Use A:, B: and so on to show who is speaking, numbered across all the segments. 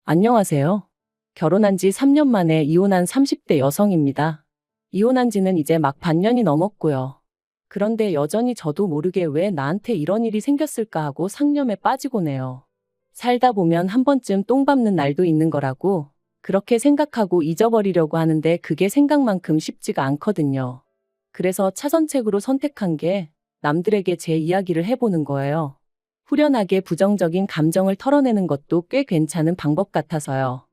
A: 안녕하세요. 결혼한 지 3년 만에 이혼한 30대 여성입니다. 이혼한 지는 이제 막 반년이 넘었고요. 그런데 여전히 저도 모르게 왜 나한테 이런 일이 생겼을까 하고 상념에 빠지곤 해요. 살다 보면 한 번쯤 똥 밟는 날도 있는 거라고 그렇게 생각하고 잊어버리려고 하는데 그게 생각만큼 쉽지가 않거든요. 그래서 차선책으로 선택한 게 남들에게 제 이야기를 해보는 거예요. 후련하게 부정적인 감정을 털어내는 것도 꽤 괜찮은 방법 같아서요.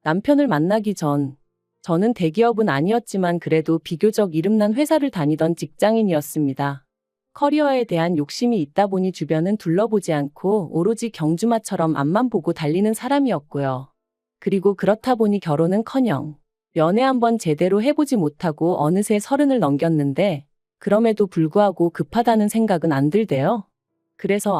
A: 남편을 만나기 전, 저는 대기업은 아니었지만 그래도 비교적 이름난 회사를 다니던 직장인이었습니다. 커리어에 대한 욕심이 있다 보니 주변은 둘러보지 않고 오로지 경주마처럼 앞만 보고 달리는 사람이었고요. 그리고 그렇다 보니 결혼은커녕 연애 한번 제대로 해보지 못하고 어느새 30을 넘겼는데 그럼에도 불구하고 급하다는 생각은 안 들대요. 그래서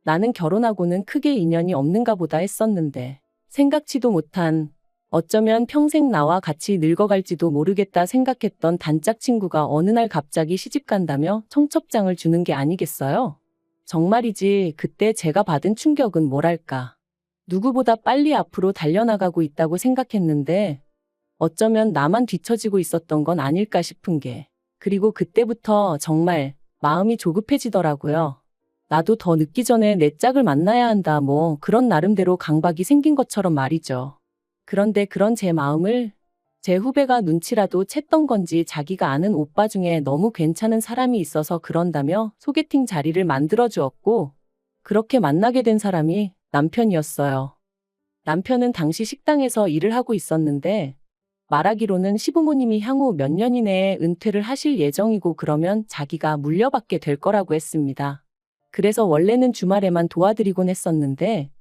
A: 나는 결혼하고는 크게 인연이 없는가 보다 했었는데 생각지도 못한 어쩌면 평생 나와 같이 늙어갈지도 모르겠다 생각했던 단짝 친구가 어느 날 갑자기 시집간다며 청첩장을 주는 게 아니겠어요? 정말이지 그때 제가 받은 충격은 뭐랄까. 누구보다 빨리 앞으로 달려나가고 있다고 생각했는데 어쩌면 나만 뒤처지고 있었던 건 아닐까 싶은 게 그리고 그때부터 정말 마음이 조급해지더라고요. 나도 더 늦기 전에 내 짝을 만나야 한다 뭐 그런 나름대로 강박이 생긴 것처럼 말이죠. 그런데 그런 제 마음을 제 후배가 눈치라도 챘던 건지 자기가 아는 오빠 중에 너무 괜찮은 사람이 있어서 그런다며 소개팅 자리를 만들어 주었고 그렇게 만나게 된 사람이 남편이었어요. 남편은 당시 식당에서 일을 하고 있었는데 말하기로는 시부모님이 향후 몇 년 이내에 은퇴를 하실 예정이고 그러면 자기가 물려받게 될 거라고 했습니다. 그래서 원래는 주말에만 도와드리곤 했었는데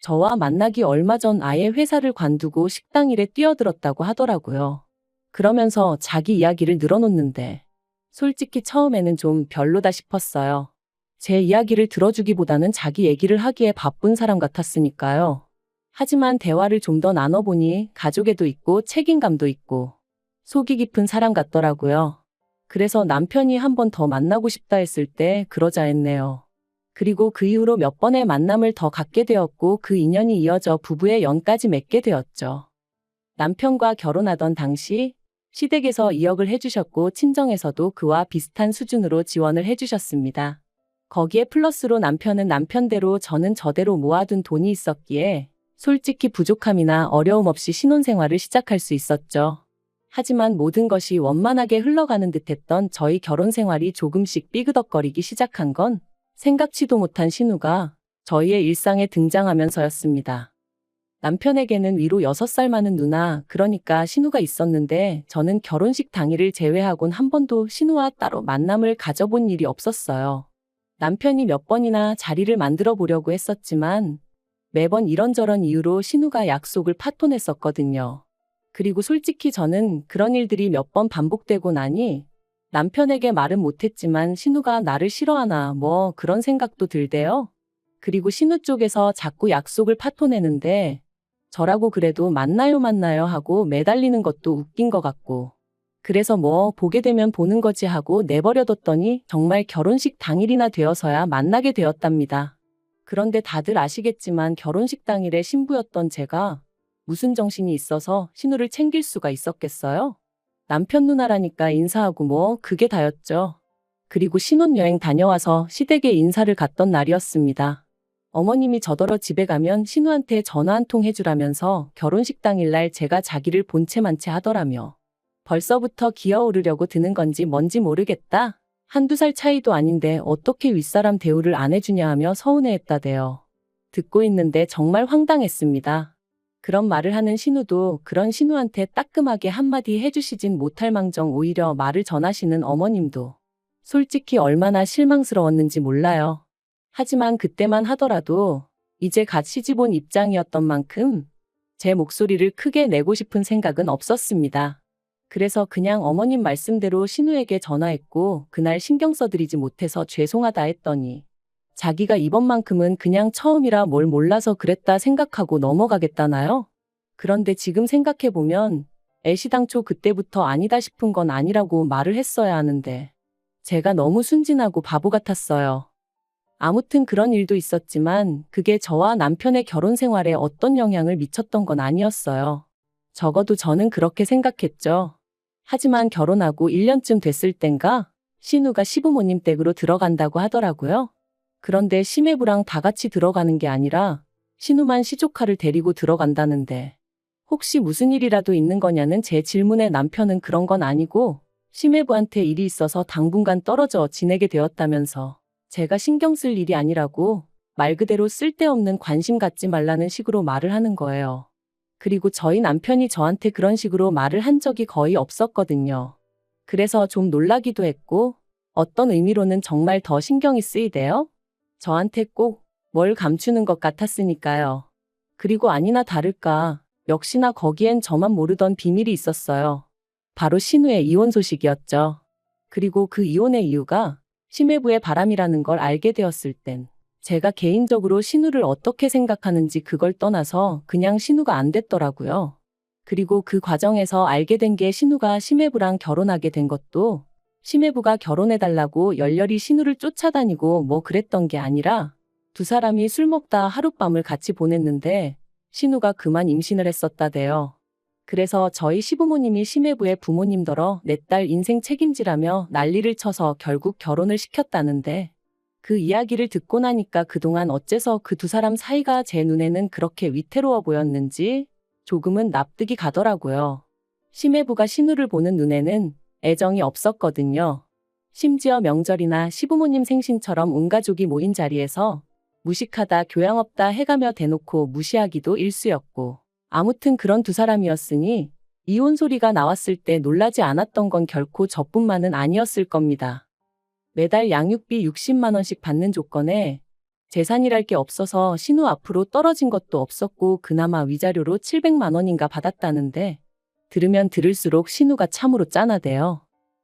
A: 저와 만나기 얼마 전 아예 회사를 관두고 식당 일에 뛰어들었다고 하더라고요. 그러면서 자기 이야기를 늘어놓는데 솔직히 처음에는 좀 별로다 싶었어요. 제 이야기를 들어주기보다는 자기 얘기를 하기에 바쁜 사람 같았으니까요. 하지만 대화를 좀 더 나눠보니 가족애도 있고 책임감도 있고 속이 깊은 사람 같더라고요. 그래서 남편이 한 번 더 만나고 싶다 했을 때 그러자 했네요. 그리고 그 이후로 몇 번의 만남을 더 갖게 되었고 그 인연이 이어져 부부의 연까지 맺게 되었죠. 남편과 결혼하던 당시 시댁에서 2억을 해주셨고 친정에서도 그와 비슷한 수준으로 지원을 해주셨습니다. 거기에 플러스로 남편은 남편대로 저는 저대로 모아둔 돈이 있었기에 솔직히 부족함이나 어려움 없이 신혼생활을 시작할 수 있었죠. 하지만 모든 것이 원만하게 흘러가는 듯했던 저희 결혼 생활이 조금씩 삐그덕거리기 시작한 건 생각지도 못한 신우가 저희의 일상에 등장하면서였습니다. 남편에게는 위로 6살 많은 누나, 그러니까 신우가 있었는데 저는 결혼식 당일을 제외하곤 한 번도 신우와 따로 만남을 가져본 일이 없었어요. 남편이 몇 번이나 자리를 만들어 보려고 했었지만 매번 이런저런 이유로 신우가 약속을 파토냈었거든요. 그리고 솔직히 저는 그런 일들이 몇 번 반복되고 나니 남편에게 말은 못했지만 신우가 나를 싫어하나 뭐 그런 생각도 들대요. 그리고 신우 쪽에서 자꾸 약속을 파토내는데 저라고 그래도 만나요 하고 매달리는 것도 웃긴 것 같고 그래서 뭐 보게 되면 보는 거지 하고 내버려뒀더니 정말 결혼식 당일이나 되어서야 만나게 되었답니다. 그런데 다들 아시겠지만 결혼식 당일에 신부였던 제가 무슨 정신이 있어서 신우를 챙길 수가 있었겠어요? 남편 누나라니까 인사하고 뭐 그게 다였죠. 그리고 신혼여행 다녀와서 시댁에 인사를 갔던 날이었습니다. 어머님이 저더러 집에 가면 신우한테 전화 한 통 해주라면서 결혼식 당일날 제가 자기를 본체 만체 하더라며. 벌써부터 기어오르려고 드는 건지 뭔지 모르겠다. 한두 살 차이도 아닌데 어떻게 윗사람 대우를 안 해주냐 하며 서운해했다대요. 듣고 있는데 정말 황당했습니다. 그런 말을 하는 신우도 그런 신우한테 따끔하게 한마디 해주시진 못할 망정 오히려 말을 전하시는 어머님도 솔직히 얼마나 실망스러웠는지 몰라요. 하지만 그때만 하더라도 이제 갓 시집 온 입장이었던 만큼 제 목소리를 크게 내고 싶은 생각은 없었습니다. 그래서 그냥 어머님 말씀대로 신우에게 전화했고 그날 신경 써드리지 못해서 죄송하다 했더니 자기가 이번만큼은 그냥 처음이라 뭘 몰라서 그랬다 생각하고 넘어가겠다나요? 그런데 지금 생각해보면 애시당초 그때부터 아니다 싶은 건 아니라고 말을 했어야 하는데 제가 너무 순진하고 바보 같았어요. 아무튼 그런 일도 있었지만 그게 저와 남편의 결혼 생활에 어떤 영향을 미쳤던 건 아니었어요. 적어도 저는 그렇게 생각했죠. 하지만 결혼하고 1년쯤 됐을 땐가 신우가 시부모님 댁으로 들어간다고 하더라고요. 그런데 시매부랑 다 같이 들어가는 게 아니라 신우만 시조카를 데리고 들어간다는데 혹시 무슨 일이라도 있는 거냐는 제 질문에 남편은 그런 건 아니고 시매부한테 일이 있어서 당분간 떨어져 지내게 되었다면서 제가 신경 쓸 일이 아니라고 말 그대로 쓸데없는 관심 갖지 말라는 식으로 말을 하는 거예요. 그리고 저희 남편이 저한테 그런 식으로 말을 한 적이 거의 없었거든요. 그래서 좀 놀라기도 했고 어떤 의미로는 정말 더 신경이 쓰이대요. 저한테 꼭 뭘 감추는 것 같았으니까요. 그리고 아니나 다를까 역시나 거기엔 저만 모르던 비밀이 있었어요. 바로 신우의 이혼 소식이었죠. 그리고 그 이혼의 이유가 심해부의 바람이라는 걸 알게 되었을 땐 제가 개인적으로 신우를 어떻게 생각하는지 그걸 떠나서 그냥 신우가 안 됐더라고요. 그리고 그 과정에서 알게 된 게 신우가 심해부랑 결혼하게 된 것도 심해부가 결혼해달라고 열렬히 신우를 쫓아다니고 뭐 그랬던 게 아니라 두 사람이 술 먹다 하룻밤을 같이 보냈는데 신우가 그만 임신을 했었다대요. 그래서 저희 시부모님이 심해부의 부모님더러 내 딸 인생 책임지라며 난리를 쳐서 결국 결혼을 시켰다는데 그 이야기를 듣고 나니까 그동안 어째서 그 두 사람 사이가 제 눈에는 그렇게 위태로워 보였는지 조금은 납득이 가더라고요. 심해부가 신우를 보는 눈에는 애정이 없었거든요. 심지어 명절이나 시부모님 생신처럼 온 가족이 모인 자리에서 무식하다 교양 없다 해가며 대놓고 무시하기도 일쑤였고 아무튼 그런 두 사람이었으니 이혼 소리가 나왔을 때 놀라지 않았던 건 결코 저뿐만은 아니었을 겁니다. 매달 양육비 60만 원씩 받는 조건에 재산이랄 게 없어서 신우 앞으로 떨어진 것도 없었고 그나마 위자료로 700만 원인가 받았다는데 들으면 들을수록 신우가 참으로 짠하대요.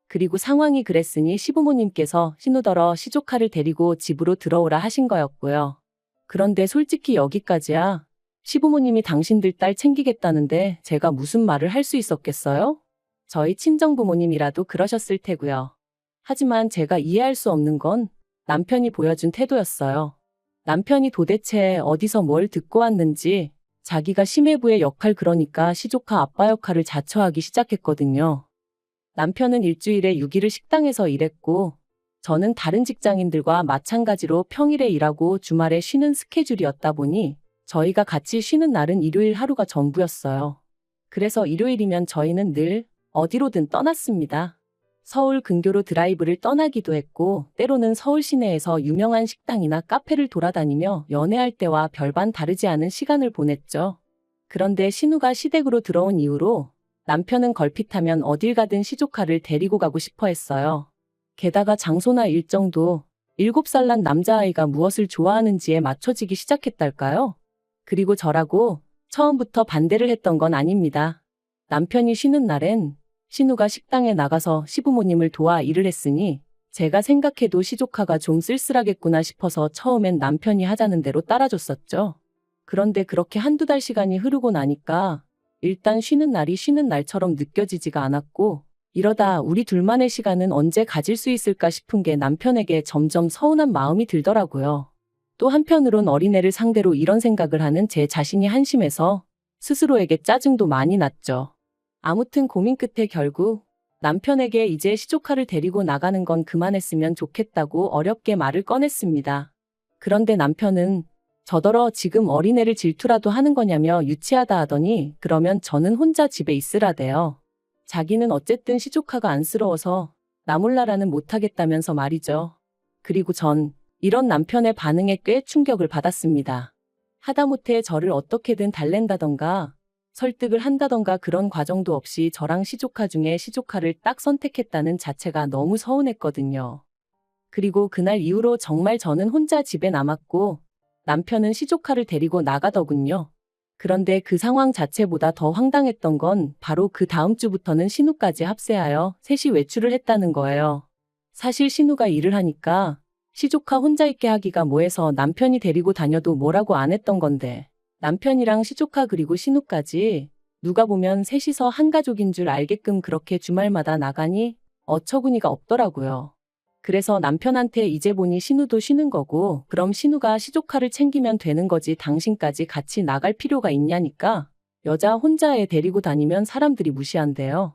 A: 그리고 상황이 그랬으니 시부모님께서 신우더러 시조카를 데리고 집으로 들어오라 하신 거였고요. 그런데 솔직히 여기까지야. 시부모님이 당신들 딸 챙기겠다는데 제가 무슨 말을 할 수 있었겠어요? 저희 친정부모님이라도 그러셨을 테고요. 하지만 제가 이해할 수 없는 건 남편이 보여준 태도였어요. 남편이 도대체 어디서 뭘 듣고 왔는지 자기가 심해부의 역할 그러니까 시조카 아빠 역할을 자처하기 시작했거든요. 남편은 일주일에 6일을 식당에서 일했고 저는 다른 직장인들과 마찬가지로 평일에 일하고 주말에 쉬는 스케줄이었다 보니 저희가 같이 쉬는 날은 일요일 하루가 전부였어요. 그래서 일요일이면 저희는 늘 어디로든 떠났습니다. 서울 근교로 드라이브를 떠나기도 했고 때로는 서울 시내에서 유명한 식당이나 카페를 돌아다니며 연애할 때와 별반 다르지 않은 시간을 보냈죠. 그런데 신우가 시댁으로 들어온 이후로 남편은 걸핏하면 어딜 가든 시조카를 데리고 가고 싶어 했어요. 게다가 장소나 일정도 7살 난 남자아이가 무엇을 좋아하는지에 맞춰지기 시작했달까요? 그리고 저라고 처음부터 반대를 했던 건 아닙니다. 남편이 쉬는 날엔 신우가 식당에 나가서 시부모님을 도와 일을 했으니 제가 생각해도 시조카가 좀 쓸쓸하겠구나 싶어서 처음엔 남편이 하자는 대로 따라줬었죠. 그런데 그렇게 한두 달 시간이 흐르고 나니까 일단 쉬는 날이 쉬는 날처럼 느껴지지가 않았고 이러다 우리 둘만의 시간은 언제 가질 수 있을까 싶은 게 남편에게 점점 서운한 마음이 들더라고요. 또 한편으론 어린애를 상대로 이런 생각을 하는 제 자신이 한심해서 스스로에게 짜증도 많이 났죠. 아무튼 고민 끝에 결국 남편에게 이제 시조카를 데리고 나가는 건 그만했으면 좋겠다고 어렵게 말을 꺼냈습니다. 그런데 남편은 저더러 지금 어린애를 질투라도 하는 거냐며 유치하다 하더니 그러면 저는 혼자 집에 있으라대요. 자기는 어쨌든 시조카가 안쓰러워서 나 몰라라는 못하겠다면서 말이죠. 그리고 전 이런 남편의 반응에 꽤 충격을 받았습니다. 하다못해 저를 어떻게든 달랜다던가 설득을 한다던가 그런 과정도 없이 저랑 시조카 중에 시조카를 딱 선택했다는 자체가 너무 서운했거든요. 그리고 그날 이후로 정말 저는 혼자 집에 남았고 남편은 시조카를 데리고 나가더군요. 그런데 그 상황 자체보다 더 황당했던 건 바로 그 다음 주부터는 신우까지 합세하여 셋이 외출을 했다는 거예요. 사실 신우가 일을 하니까 시조카 혼자 있게 하기가 뭐해서 남편이 데리고 다녀도 뭐라고 안 했던 건데 남편이랑 시조카 그리고 신우까지 누가 보면 셋이서 한 가족인 줄 알게끔 그렇게 주말마다 나가니 어처구니가 없더라고요. 그래서 남편한테 이제 보니 신우도 쉬는 거고 그럼 신우가 시조카를 챙기면 되는 거지 당신까지 같이 나갈 필요가 있냐니까. 여자 혼자 애 데리고 다니면 사람들이 무시한대요.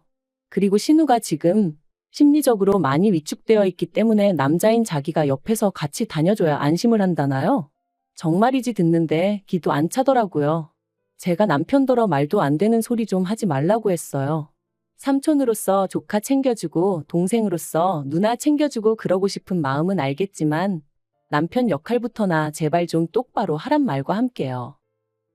A: 그리고 신우가 지금 심리적으로 많이 위축되어 있기 때문에 남자인 자기가 옆에서 같이 다녀줘야 안심을 한다나요? 정말이지 듣는데 기도 안 차더라고요. 제가 남편더러 말도 안 되는 소리 좀 하지 말라고 했어요. 삼촌으로서 조카 챙겨주고 동생으로서 누나 챙겨주고 그러고 싶은 마음은 알겠지만 남편 역할부터나 제발 좀 똑바로 하란 말과 함께요.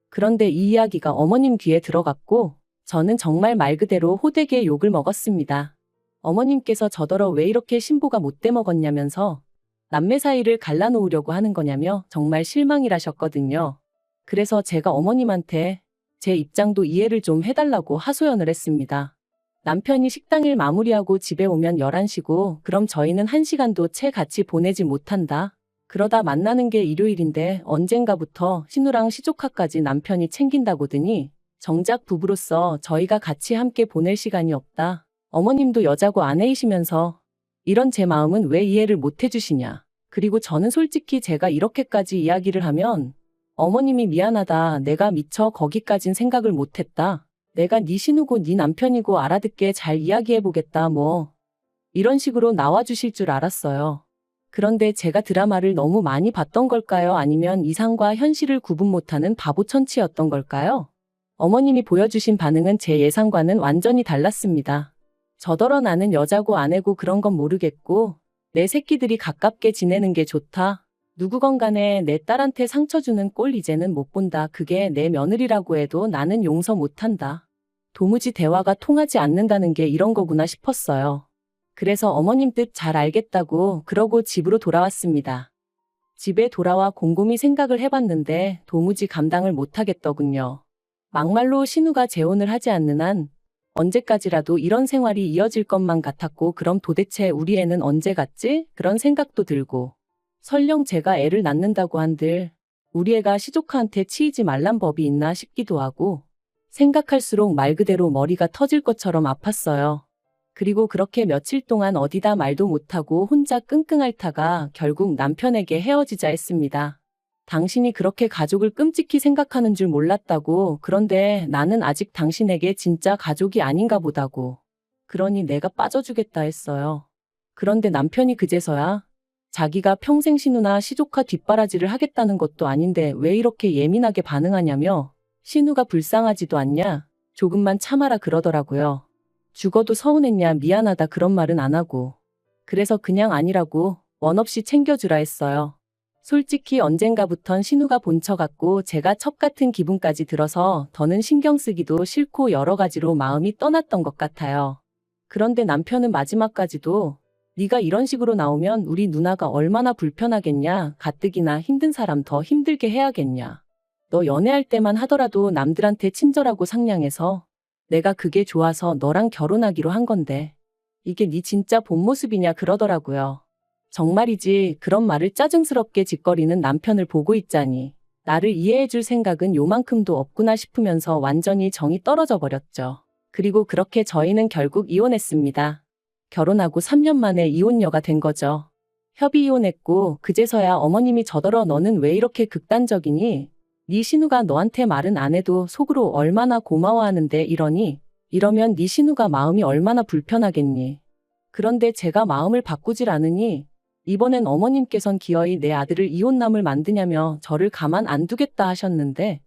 A: 그런데 이 이야기가 어머님 귀에 들어갔고 저는 정말 말 그대로 호되게 욕을 먹었습니다. 어머님께서 저더러 왜 이렇게 신보가 못돼 먹었냐면서 남매 사이를 갈라놓으려고 하는 거냐며 정말 실망이라셨거든요. 그래서 제가 어머님한테 제 입장도 이해를 좀 해달라고 하소연을 했습니다. 남편이 식당일 마무리하고 집에 오면 11시고 그럼 저희는 1시간도 채 같이 보내지 못한다. 그러다 만나는 게 일요일인데 언젠가부터 신우랑 시조카까지 남편이 챙긴다고더니 정작 부부로서 저희가 같이 함께 보낼 시간이 없다. 어머님도 여자고 아내이시면서 이런 제 마음은 왜 이해를 못 해주시냐. 그리고 저는 솔직히 제가 이렇게까지 이야기를 하면 어머님이 미안하다. 내가 미처 거기까진 생각을 못했다. 내가 네 신우고 네 남편이고 알아듣게 잘 이야기해보겠다 뭐 이런 식으로 나와주실 줄 알았어요. 그런데 제가 드라마를 너무 많이 봤던 걸까요? 아니면 이상과 현실을 구분 못하는 바보 천치였던 걸까요? 어머님이 보여주신 반응은 제 예상과는 완전히 달랐습니다. 저더러 나는 여자고 아내고 그런 건 모르겠고 내 새끼들이 가깝게 지내는 게 좋다. 누구건 간에 내 딸한테 상처 주는 꼴 이제는 못 본다. 그게 내 며느리라고 해도 나는 용서 못한다. 도무지 대화가 통하지 않는다는 게 이런 거구나 싶었어요. 그래서 어머님 뜻 잘 알겠다고 그러고 집으로 돌아왔습니다. 집에 돌아와 곰곰이 생각을 해봤는데 도무지 감당을 못하겠더군요. 막말로 신우가 재혼을 하지 않는 한 언제까지라도 이런 생활이 이어질 것만 같았고 그럼 도대체 우리 애는 언제 갔지? 그런 생각도 들고 설령 제가 애를 낳는다고 한들 우리 애가 시조카한테 치이지 말란 법이 있나 싶기도 하고 생각할수록 말 그대로 머리가 터질 것처럼 아팠어요. 그리고 그렇게 며칠 동안 어디다 말도 못하고 혼자 끙끙 앓다가 결국 남편에게 헤어지자 했습니다. 당신이 그렇게 가족을 끔찍히 생각하는 줄 몰랐다고. 그런데 나는 아직 당신에게 진짜 가족이 아닌가 보다고. 그러니 내가 빠져주겠다 했어요. 그런데 남편이 그제서야 자기가 평생 신우나 시조카 뒷바라지를 하겠다는 것도 아닌데 왜 이렇게 예민하게 반응하냐며 신우가 불쌍하지도 않냐? 조금만 참아라 그러더라고요. 죽어도 서운했냐? 미안하다 그런 말은 안 하고. 그래서 그냥 아니라고 원 없이 챙겨주라 했어요. 솔직히 언젠가부턴 신우가 본처 같고 제가 첩 같은 기분까지 들어서 더는 신경 쓰기도 싫고 여러 가지로 마음이 떠났던 것 같아요. 그런데 남편은 마지막까지도 네가 이런 식으로 나오면 우리 누나가 얼마나 불편하겠냐. 가뜩이나 힘든 사람 더 힘들게 해야겠냐. 너 연애할 때만 하더라도 남들한테 친절하고 상냥해서 내가 그게 좋아서 너랑 결혼하기로 한 건데 이게 네 진짜 본 모습이냐 그러더라고요. 정말이지 그런 말을 짜증스럽게 짓거리는 남편을 보고 있자니 나를 이해해줄 생각은 요만큼도 없구나 싶으면서 완전히 정이 떨어져 버렸죠. 그리고 그렇게 저희는 결국 이혼했습니다. 결혼하고 3년 만에 이혼녀가 된 거죠. 협의 이혼했고 그제서야 어머님이 저더러 너는 왜 이렇게 극단적이니? 네 신우가 너한테 말은 안 해도 속으로 얼마나 고마워하는데 이러니? 이러면 네 신우가 마음이 얼마나 불편하겠니? 그런데 제가 마음을 바꾸질 않으니 이번엔 어머님께선 기어이 내 아들을 이혼남을 만드냐며 저를 가만 안 두겠다 하셨는데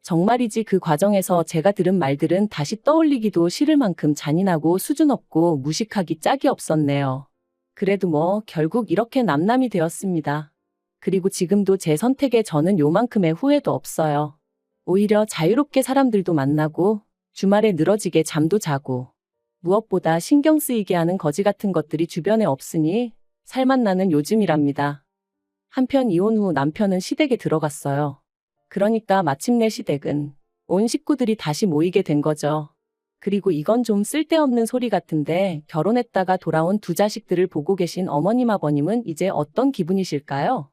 A: 정말이지 그 과정에서 제가 들은 말들은 다시 떠올리기도 싫을 만큼 잔인하고 수준 없고 무식하기 짝이 없었네요. 그래도 뭐 결국 이렇게 남남이 되었습니다. 그리고 지금도 제 선택에 저는 요만큼의 후회도 없어요. 오히려 자유롭게 사람들도 만나고 주말에 늘어지게 잠도 자고 무엇보다 신경 쓰이게 하는 거지 같은 것들이 주변에 없으니 살맛 나는 요즘이랍니다. 한편 이혼 후 남편은 시댁에 들어갔어요. 그러니까 마침내 시댁은 온 식구들이 다시 모이게 된 거죠. 그리고 이건 좀 쓸데없는 소리 같은데 결혼했다가 돌아온 두 자식들을 보고 계신 어머님 아버님은 이제 어떤 기분이실까요?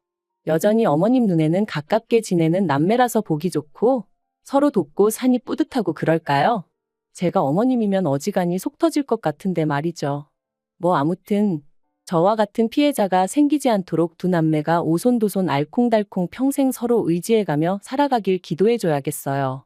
A: 여전히 어머님 눈에는 가깝게 지내는 남매라서 보기 좋고 서로 돕고 사니 뿌듯하고 그럴까요? 제가 어머님이면 어지간히 속 터질 것 같은데 말이죠. 뭐 아무튼 저와 같은 피해자가 생기지 않도록 두 남매가 오손도손 알콩달콩 평생 서로 의지해가며 살아가길 기도해줘야겠어요.